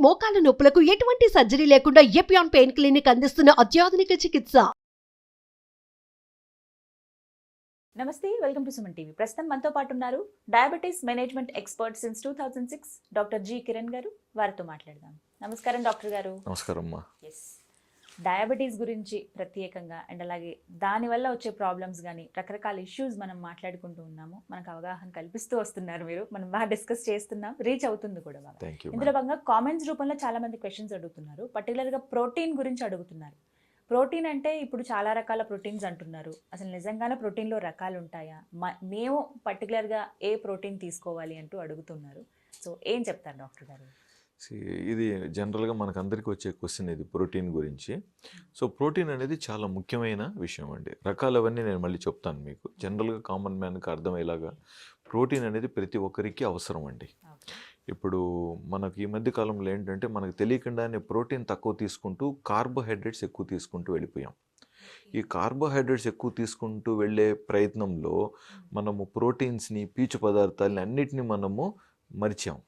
మోకాల నొప్పులకు ఎటువంటి సర్జరీ లేకుండా ఎపియాన్ పెయిన్ క్లినిక్ అందిస్తున్న అత్యాధునిక చికిత్స. నమస్తే, వెల్కమ్ టు సుమన్ టీవీ. ప్రస్తుతం మనతో పాటు ఉన్నారు diabetes management expert since 2006 doctor G Kiran గారు. వారితో మాట్లాడదాం. నమస్కారం డాక్టర్ గారు. నమస్కారం అమ్మా. ఎస్, డయాబెటీస్ గురించి ప్రత్యేకంగా అండ్ అలాగే దానివల్ల వచ్చే ప్రాబ్లమ్స్ కానీ రకరకాల ఇష్యూస్ మనం మాట్లాడుకుంటూ ఉన్నాము. మనకు అవగాహన కల్పిస్తూ వస్తున్నారు మీరు, మనం బాగా డిస్కస్ చేస్తున్నాం, రీచ్ అవుతుంది కూడా బాగా. ఇందులో భాగంగా కామెంట్స్ రూపంలో చాలా మంది క్వశ్చన్స్ అడుగుతున్నారు. పర్టికులర్గా ప్రోటీన్ గురించి అడుగుతున్నారు. ప్రోటీన్ అంటే ఇప్పుడు చాలా రకాల ప్రోటీన్స్ అంటున్నారు. అసలు నిజంగానే ప్రోటీన్లో రకాలు ఉంటాయా? మేము పర్టికులర్గా ఏ ప్రోటీన్ తీసుకోవాలి అంటూ అడుగుతున్నారు. సో ఏం చెప్తారు డాక్టర్ గారు? ఇది జనరల్గా మనకు అందరికీ వచ్చే క్వశ్చన్ ఇది ప్రోటీన్ గురించి. సో ప్రోటీన్ అనేది చాలా ముఖ్యమైన విషయం అండి. రకాలవన్నీ నేను మళ్ళీ చెప్తాను మీకు. జనరల్గా కామన్ మ్యాన్కి అర్థమయ్యేలాగా ప్రోటీన్ అనేది ప్రతి ఒక్కరికి అవసరం అండి. ఇప్పుడు మనకు ఈ మధ్య కాలంలో ఏంటంటే మనకు తెలియకుండానే ప్రోటీన్ తక్కువ తీసుకుంటూ కార్బోహైడ్రేట్స్ ఎక్కువ తీసుకుంటూ వెళ్ళిపోయాం. ఈ కార్బోహైడ్రేట్స్ ఎక్కువ తీసుకుంటూ వెళ్ళే ప్రయత్నంలో మనము ప్రోటీన్స్ని, పీచు పదార్థాలని అన్నిటినీ మనము మరిచాం.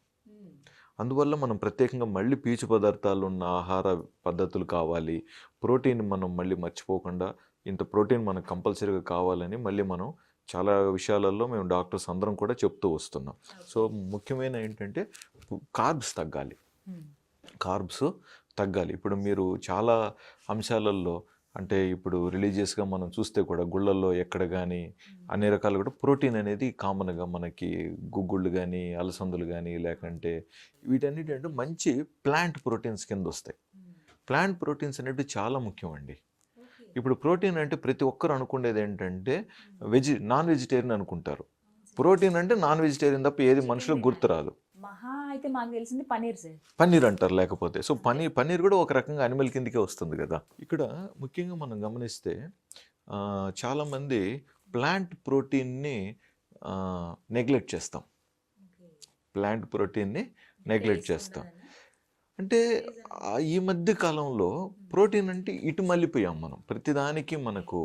అందువల్ల మనం ప్రత్యేకంగా మళ్ళీ పీచు పదార్థాలు ఉన్న ఆహార పద్ధతులు కావాలి, ప్రోటీన్ మనం మళ్ళీ మర్చిపోకుండా ఇంత ప్రోటీన్ మనకు కంపల్సరీగా కావాలని మళ్ళీ మనం చాలా విషయాలలో మేము డాక్టర్స్ అందరం కూడా చెప్తూ వస్తున్నాం. సో ముఖ్యమైన ఏంటంటే కార్బ్స్ తగ్గాలి. కార్బ్స్ తగ్గాలి. ఇప్పుడు మీరు చాలా అంశాలలో అంటే ఇప్పుడు రిలీజియస్గా మనం చూస్తే కూడా గుళ్ళల్లో ఎక్కడ కానీ అన్ని రకాలు కూడా ప్రోటీన్ అనేది కామన్గా మనకి గుగ్గుళ్ళు కానీ, అలసందులు కానీ, లేకంటే వీటన్నిటి అంటే మంచి ప్లాంట్ ప్రోటీన్స్ కింద వస్తాయి. ప్లాంట్ ప్రోటీన్స్ అనేవి చాలా ముఖ్యం అండి. ఇప్పుడు ప్రోటీన్ అంటే ప్రతి ఒక్కరు అనుకునేది ఏంటంటే నాన్ వెజిటేరియన్ అనుకుంటారు. ప్రోటీన్ అంటే నాన్ వెజిటేరియన్ తప్ప ఏది మనుషులకు గుర్తురాదు. అయితే మాకు తెలిసింది పన్నీర్ అంటారు. లేకపోతే సో పన్నీర్ కూడా ఒక రకంగా అనిమల్ కిందకే వస్తుంది కదా. ఇక్కడ ముఖ్యంగా మనం గమనిస్తే చాలామంది ప్లాంట్ ప్రోటీన్ని నెగ్లెక్ట్ చేస్తాం. ప్లాంట్ ప్రోటీన్ని నెగ్లెక్ట్ చేస్తాం అంటే ఈ మధ్య కాలంలో ప్రోటీన్ అంటే ఇటు మళ్ళీపోయాం మనం. ప్రతిదానికి మనకు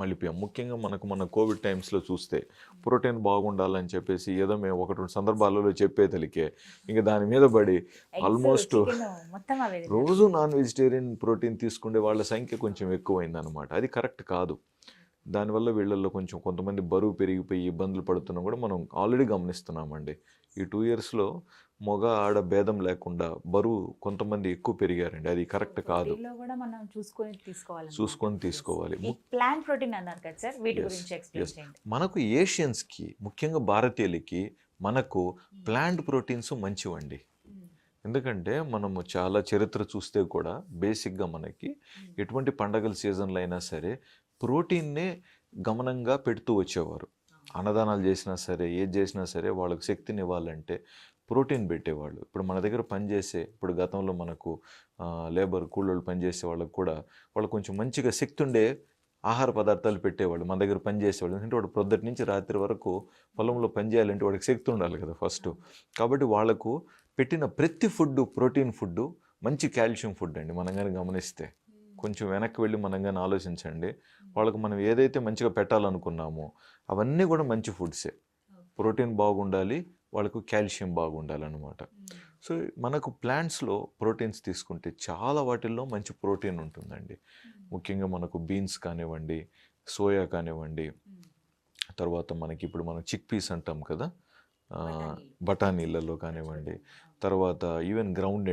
మళ్ళీపోయాం. ముఖ్యంగా మన కోవిడ్ టైమ్స్లో చూస్తే ప్రోటీన్ బాగుండాలని చెప్పేసి ఏదో మేము ఒకటి రెండు సందర్భాలలో చెప్పేతలికే ఇంకా దాని మీద పడి ఆల్మోస్ట్ రోజు నాన్ వెజిటేరియన్ ప్రోటీన్ తీసుకునే వాళ్ళ సంఖ్య కొంచెం ఎక్కువైందనమాట. అది కరెక్ట్ కాదు. దానివల్ల వీళ్ళల్లో కొంతమంది బరువు పెరిగిపోయి ఇబ్బందులు పడుతున్నాం కూడా మనం ఆల్రెడీ గమనిస్తున్నామండి. ఈ 2 yearsలో మగ ఆడ భేదం లేకుండా బరువు కొంతమంది ఎక్కువ పెరిగారండి. అది కరెక్ట్ కాదు. చూసుకొని తీసుకోవాలి. ప్లాంట్ ప్రోటీన్ అన్నారు కదా సార్, వీటి గురించి ఎక్స్ప్లెయిన్ చేయండి. మనకు ఏషియన్స్కి, ముఖ్యంగా భారతీయులకి మనకు ప్లాంట్ ప్రోటీన్స్ మంచివండి. ఎందుకంటే మనము చాలా చరిత్ర చూస్తే కూడా బేసిక్గా మనకి ఎటువంటి పండగల సీజన్లో అయినా సరే ప్రోటీన్నే గమనంగా పెడుతూ వచ్చేవారు. అన్నదానాలు చేసినా సరే, ఏది చేసినా సరే వాళ్ళకు శక్తిని ఇవ్వాలంటే ప్రోటీన్ పెట్టేవాళ్ళు. ఇప్పుడు మన దగ్గర పనిచేసే, ఇప్పుడు గతంలో మనకు లేబర్ కూలోళ్ళు పనిచేసే వాళ్ళకు కూడా వాళ్ళు కొంచెం మంచిగా శక్తి ఉండే ఆహార పదార్థాలు పెట్టేవాళ్ళు మన దగ్గర పనిచేసేవాళ్ళు. ఎందుకంటే వాడు పొద్దుటి నుంచి రాత్రి వరకు పొలంలో పనిచేయాలంటే వాడికి శక్తి ఉండాలి కదా ఫస్ట్. కాబట్టి వాళ్ళకు పెట్టిన ప్రతి ఫుడ్ ప్రోటీన్ ఫుడ్, మంచి కాల్షియం ఫుడ్ అండి. మనం కానీ గమనిస్తే కొంచెం వెనక్కి వెళ్ళి మనం కానీ ఆలోచించండి. వాళ్ళకు మనం ఏదైతే మంచిగా పెట్టాలనుకున్నామో అవన్నీ కూడా మంచి ఫుడ్సే. ప్రోటీన్ బాగుండాలి, వాళ్ళకు కాల్షియం బాగుండాలన్నమాట. సో మనకు ప్లాంట్స్లో ప్రోటీన్స్ తీసుకుంటే చాలా వాటిల్లో మంచి ప్రోటీన్ ఉంటుందండి. ముఖ్యంగా మనకు బీన్స్ కానివ్వండి, సోయా కానివ్వండి, తర్వాత మనకి ఇప్పుడు మనం చిక్ పీస్ అంటాం కదా, బఠానీలలో కానివ్వండి, తర్వాత ఈవెన్ గ్రౌండ్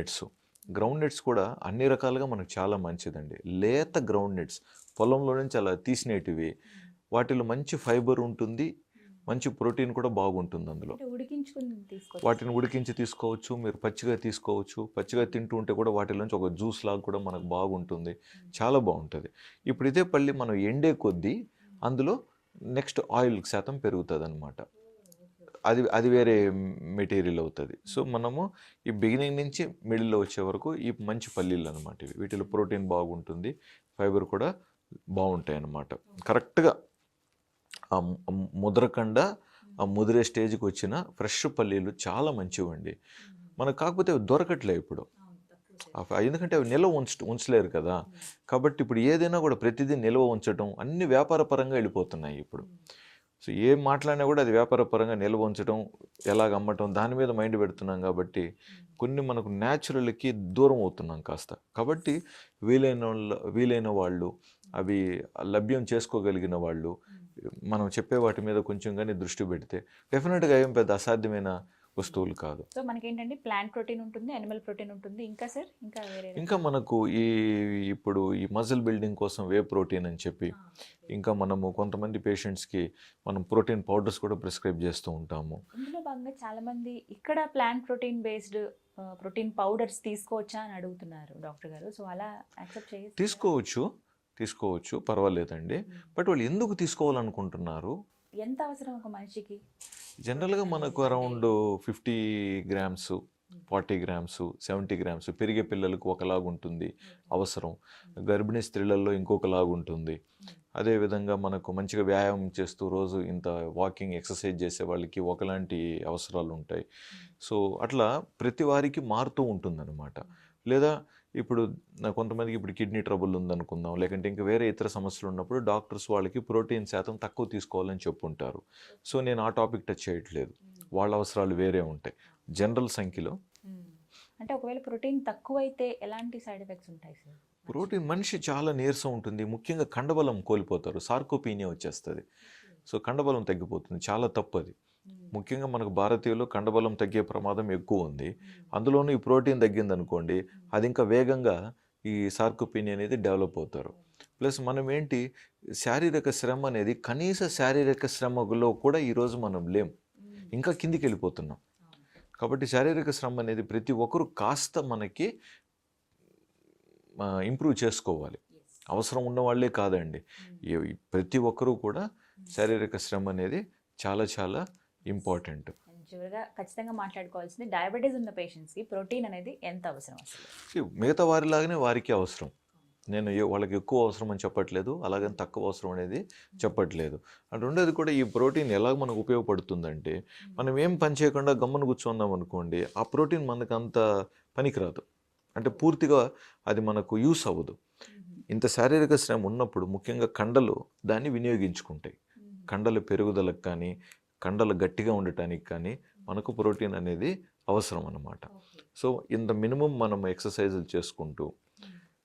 నట్స్ కూడా అన్ని రకాలుగా మనకు చాలా మంచిదండి. లేత గ్రౌండ్ నట్స్ పొలంలో నుంచి అలా తీసినేటివి, వాటిలో మంచి ఫైబర్ ఉంటుంది, మంచి ప్రోటీన్ కూడా బాగుంటుంది అందులో. వాటిని ఉడికించి తీసుకోవచ్చు, మీరు పచ్చిగా తీసుకోవచ్చు. పచ్చిగా తింటూ ఉంటే కూడా వాటిలోంచి ఒక జ్యూస్ లాగా కూడా మనకు బాగుంటుంది, చాలా బాగుంటుంది. ఇప్పుడు ఇదే పల్లి మనం ఎండే కొద్దీ అందులో నెక్స్ట్ ఆయిల్ శాతం పెరుగుతుంది అనమాట. అది వేరే మెటీరియల్ అవుతుంది. సో మనము ఈ బిగినింగ్ నుంచి మిడిల్లో వచ్చే వరకు ఈ మంచి పల్లీలు అనమాట. వీటిలో ప్రోటీన్ బాగుంటుంది, ఫైబర్ కూడా బాగుంటాయి అన్నమాట. కరెక్ట్గా ముద్రకుండా ముదిరే స్టేజ్కి వచ్చిన ఫ్రెష్ పల్లీలు చాలా మంచివండి. మనకు కాకపోతే అవి దొరకట్లే ఇప్పుడు. ఎందుకంటే అవి నిల్వ ఉంచలేరు కదా. కాబట్టి ఇప్పుడు ఏదైనా కూడా ప్రతిదీ నిల్వ ఉంచడం అన్ని వ్యాపార పరంగా వెళ్ళిపోతున్నాయి ఇప్పుడు. సో ఏం మాట్లాడినా కూడా అది వ్యాపారపరంగా నిల్వ ఉంచడం, ఎలాగ అమ్మటం, దాని మీద మైండ్ పెడుతున్నాం కాబట్టి కొన్ని మనకు న్యాచురల్కి దూరం అవుతున్నాం కాస్త. కాబట్టి వీలైన వాళ్ళు అవి లభ్యం చేసుకోగలిగిన వాళ్ళు మనం చెప్పే వాటి మీద కొంచెం కానీ దృష్టి పెడితే డెఫినెట్గా ఏం పెద్ద అసాధ్యమైన వస్తువులు కాదు. సో మనకేంటంటే ప్లాంట్ ప్రోటీన్ ఉంటుంది, అనిమల్ ప్రోటీన్ ఉంటుంది, ఇంకా సార్ ఇంకా వేరే ఇంకా మనకు ఇప్పుడు ఈ మజిల్ బిల్డింగ్ కోసం వే ప్రోటీన్ అని చెప్పి, ఇంకా మనము కొంతమంది పేషెంట్స్కి మనం ప్రోటీన్ పౌడర్స్ కూడా ప్రిస్క్రైబ్ చేస్తూ ఉంటాము. ఇందులో భాగంగా చాలా మంది ఇక్కడ plant protein based protein powders తీసుకోవచ్చా అని అడుగుతున్నారు డాక్టర్ గారు. సో అలా యాక్సెప్ట్ చేసి తీసుకోవచ్చు పర్వాలేదండి. బట్ వాళ్ళు ఎందుకు తీసుకోవాలనుకుంటున్నారు? ఎంత అవసరం ఒక మనిషికి? జనరల్గా మనకు అరౌండ్ 50 గ్రామ్స్, 40 గ్రామ్స్, 70 గ్రామ్స్ పెరిగే పిల్లలకు ఒకలాగుంటుంది అవసరం, గర్భిణీ స్త్రీలలో ఇంకొకలాగుంటుంది. అదేవిధంగా మనకు మంచిగా వ్యాయామం చేస్తూ రోజు ఇంత వాకింగ్ ఎక్సర్సైజ్ చేసే వాళ్ళకి ఒకలాంటి అవసరాలు ఉంటాయి. సో అట్లా ప్రతి వారికి మారుతూ ఉంటుందన్నమాట. లేదా ఇప్పుడు కొంతమందికి ఇప్పుడు కిడ్నీ ట్రబుల్ ఉందనుకుందాం, లేకంటే ఇంకా వేరే ఇతర సమస్యలు ఉన్నప్పుడు డాక్టర్స్ వాళ్ళకి ప్రోటీన్ శాతం తక్కువ తీసుకోవాలని చెప్పుంటారు. సో నేను ఆ టాపిక్ టచ్ చేయట్లేదు, వాళ్ళ అవసరాలు వేరే ఉంటాయి. జనరల్ సంఖ్యలో అంటే ఒకవేళ ప్రోటీన్ తక్కువ అయితే ఎలాంటి సైడ్ ఎఫెక్ట్స్ ఉంటాయి సార్? ప్రోటీన్ మనిషి చాలా నీరసం ఉంటుంది, ముఖ్యంగా కండబలం కోల్పోతారు, సార్కోపీనియా వచ్చేస్తుంది. సో కండబలం తగ్గిపోతుంది, చాలా తప్పు అది. ముఖ్యంగా మనకు భారతీయులు కండబలం తగ్గే ప్రమాదం ఎక్కువ ఉంది. అందులోనూ ఈ ప్రోటీన్ తగ్గిందనుకోండి, అది ఇంకా వేగంగా ఈ సార్కోపీనియా అనేది డెవలప్ అవుతారు. ప్లస్ మనం ఏంటి, శారీరక శ్రమ అనేది కనీస శారీరక శ్రమలో కూడా ఈరోజు మనం లేం, ఇంకా కిందికి వెళ్ళిపోతున్నాం. కాబట్టి శారీరక శ్రమ అనేది ప్రతి ఒక్కరు కాస్త మనకి ఇంప్రూవ్ చేసుకోవాలి. అవసరం ఉన్న వాళ్ళే కాదండి, ప్రతి ఒక్కరూ కూడా శారీరక శ్రమ అనేది చాలా చాలా ఇంపార్టెంట్. చివరిగా ఖచ్చితంగా మాట్లాడుకోవాల్సింది, డయాబెటీస్ ఉన్న పేషెంట్స్కి ప్రోటీన్ అనేది ఎంత అవసరం అసలు? మిగతా వారిలాగానే వారికి అవసరం. నేను వాళ్ళకి ఎక్కువ అవసరం అని చెప్పట్లేదు, అలాగని తక్కువ అవసరం అనేది చెప్పట్లేదు. అండ్ రెండోది కూడా ఈ ప్రోటీన్ ఎలా మనకు ఉపయోగపడుతుందంటే, మనం ఏం పని చేయకుండా గమ్మున కూర్చున్నాం అనుకోండి, ఆ ప్రోటీన్ మనకు అంత పనికిరాదు, అంటే పూర్తిగా అది మనకు యూస్ అవ్వదు. ఇంత శారీరక శ్రమ ఉన్నప్పుడు ముఖ్యంగా కండలు దాన్ని వినియోగించుకుంటాయి. కండల పెరుగుదలకు కానీ, కండలు గట్టిగా ఉండటానికి కానీ మనకు ప్రోటీన్ అనేది అవసరం అన్నమాట. సో ఇంత మినిమం మనం ఎక్సర్సైజులు చేసుకుంటూ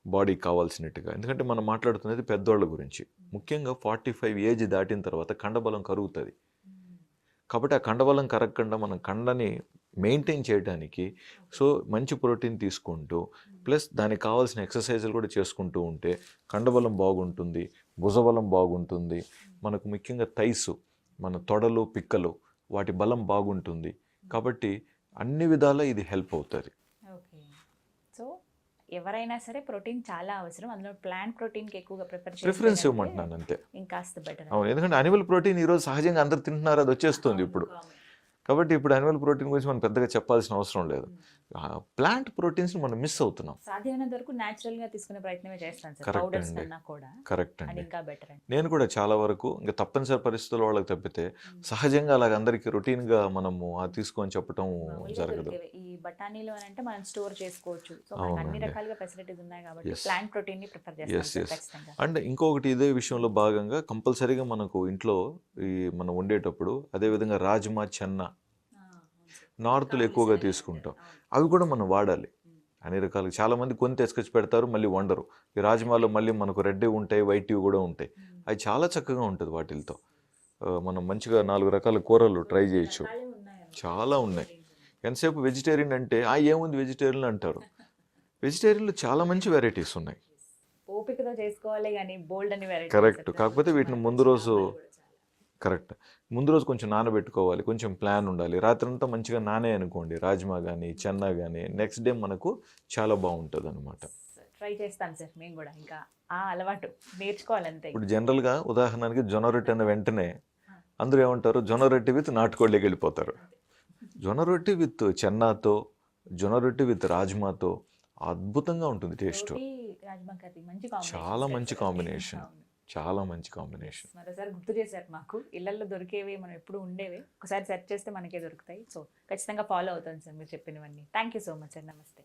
బాడీకి కావాల్సినట్టుగా, ఎందుకంటే మనం మాట్లాడుతున్నది పెద్దవాళ్ళ గురించి, ముఖ్యంగా 45 ఏజ్ దాటిన తర్వాత కండబలం కరుగుతుంది. కాబట్టి ఆ కండబలం కరగకుండా మనం కండని మెయింటైన్ చేయడానికి సో మంచి ప్రోటీన్ తీసుకుంటూ ప్లస్ దానికి కావాల్సిన ఎక్సర్సైజులు కూడా చేసుకుంటూ ఉంటే కండబలం బాగుంటుంది, భుజబలం బాగుంటుంది, మనకు ముఖ్యంగా థైస్, మన తొడలు, పిక్కలు, వాటి బలం బాగుంటుంది. కాబట్టి అన్ని విధాలా ఇది హెల్ప్ అవుతుంది. ఓకే, సో ఎవరైనా సరే ప్రోటీన్ చాలా అవసరం, అందులో ప్లాంట్ ప్రోటీన్కి ఎక్కువగా ప్రిఫరెన్స్ ఇవ్వమంటున్నాను అంతే. ఇంకాస్త బెటర్. అవును, ఎందుకంటే అనిమల్ ప్రోటీన్ ఈరోజు సహజంగా అందరు తింటున్నారు, అది వచ్చేస్తుంది ఇప్పుడు. కాబట్టి ఇప్పుడు అనిమల్ ప్రోటీన్ గురించి మనం పెద్దగా చెప్పాల్సిన అవసరం లేదు. ప్లాంట్ ప్రోటీన్స్ మనం మిస్ అవుతున్నాం. సాధ్యమైనంత వరకు న్యాచురల్ గా తీసుకునే ప్రయత్నమే చేస్తాను సార్, కరెక్ట్ పౌడర్స్ అండి, కన్నా కూడా. కరెక్ట్ అది అండి. ఇంకా బెటర్ అండి. నేను కూడా చాలా వరకు ఇంకా తప్పనిసరి పరిస్థితుల్లో వాళ్ళకి తప్పితే సహజంగా అలాగ అందరికీ రొటీన్గా మనము తీసుకొని చెప్పడం మామూలుగా జరగదు. దొరికేవి. ఈ బఠానీలు అని అంటే మనం స్టోర్ చేసుకోవచ్చు, సో మనకి అన్ని అవునండి. రకాలుగా ఫెసిలిటీస్ ఉన్నాయి కాబట్టి Yes. ప్లాంట్ ప్రోటీన్ ని ప్రిఫర్ Yes, చేస్తాను yes. ఖచ్చితంగా. అండ్ ఇంకొకటి ఇదే విషయంలో భాగంగా కంపల్సరీగా మనకు ఇంట్లో ఈ మనం వండేటప్పుడు అదేవిధంగా రాజ్మా, చెన్న నార్త్లు ఎక్కువగా తీసుకుంటాం, అవి కూడా మనం వాడాలి అన్ని రకాలుగా. చాలామంది కొని తెచ్చుకొచ్చి పెడతారు, మళ్ళీ వండరు. ఈ రాజ్మాలో మళ్ళీ మనకు రెడ్ ఉంటాయి, వైట్ కూడా ఉంటాయి, అవి చాలా చక్కగా ఉంటుంది వాటితో. మనం మంచిగా 4 రకాల కూరలు ట్రై చేయొచ్చు, చాలా ఉన్నాయి. ఎంతసేపు వెజిటేరియన్ అంటే ఏముంది వెజిటేరియన్ అంటారు, వెజిటేరియన్లో చాలా మంచి వెరైటీస్ ఉన్నాయి. ఓపికతో చేసుకోవాలి కానీ బోల్డ్ అని వెరైటీ. కరెక్ట్, కాకపోతే వీటిని ముందు రోజు కరెక్ట్ ముందు రోజు కొంచెం నానబెట్టుకోవాలి, కొంచెం ప్లాన్ ఉండాలి. రాత్రంతా మంచిగా నానే అనుకోండి రాజ్మా కానీ చెన్నా కానీ, నెక్స్ట్ డే మనకు చాలా బాగుంటుంది అనమాట. ట్రై చేస్తాను సార్, మేము కూడా ఇంకా ఆ అలవాటు నేర్చుకోవాలంతే. ఇప్పుడు జనరల్గా ఉదాహరణకి జొన్న రొట్టె అన్న వెంటనే అందరూ ఏమంటారు, జొన్న రొట్టె విత్ నాటుకోళ్ళకి వెళ్ళిపోతారు. జొన్న రొట్టె విత్ చెన్నాతో, జొన్న రొట్టె విత్ రాజ్మాతో అద్భుతంగా ఉంటుంది టేస్ట్. రోటీ, రాజ్మా కర్రీ మంచి కాంబినేషన్. చాలా మంచి కాంబినేషన్, చాలా మంచి కాంబినేషన్. మరోసారి గుర్తు చేశారు మాకు, ఇళ్లలో దొరికేవి మనం ఎప్పుడు ఉండేవి, ఒకసారి సెర్చ్ చేస్తే మనకే దొరుకుతాయి. సో ఖచ్చితంగా ఫాలో అవుతాను సార్ మీరు చెప్పినవన్నీ. Thank you so much sir, నమస్తే.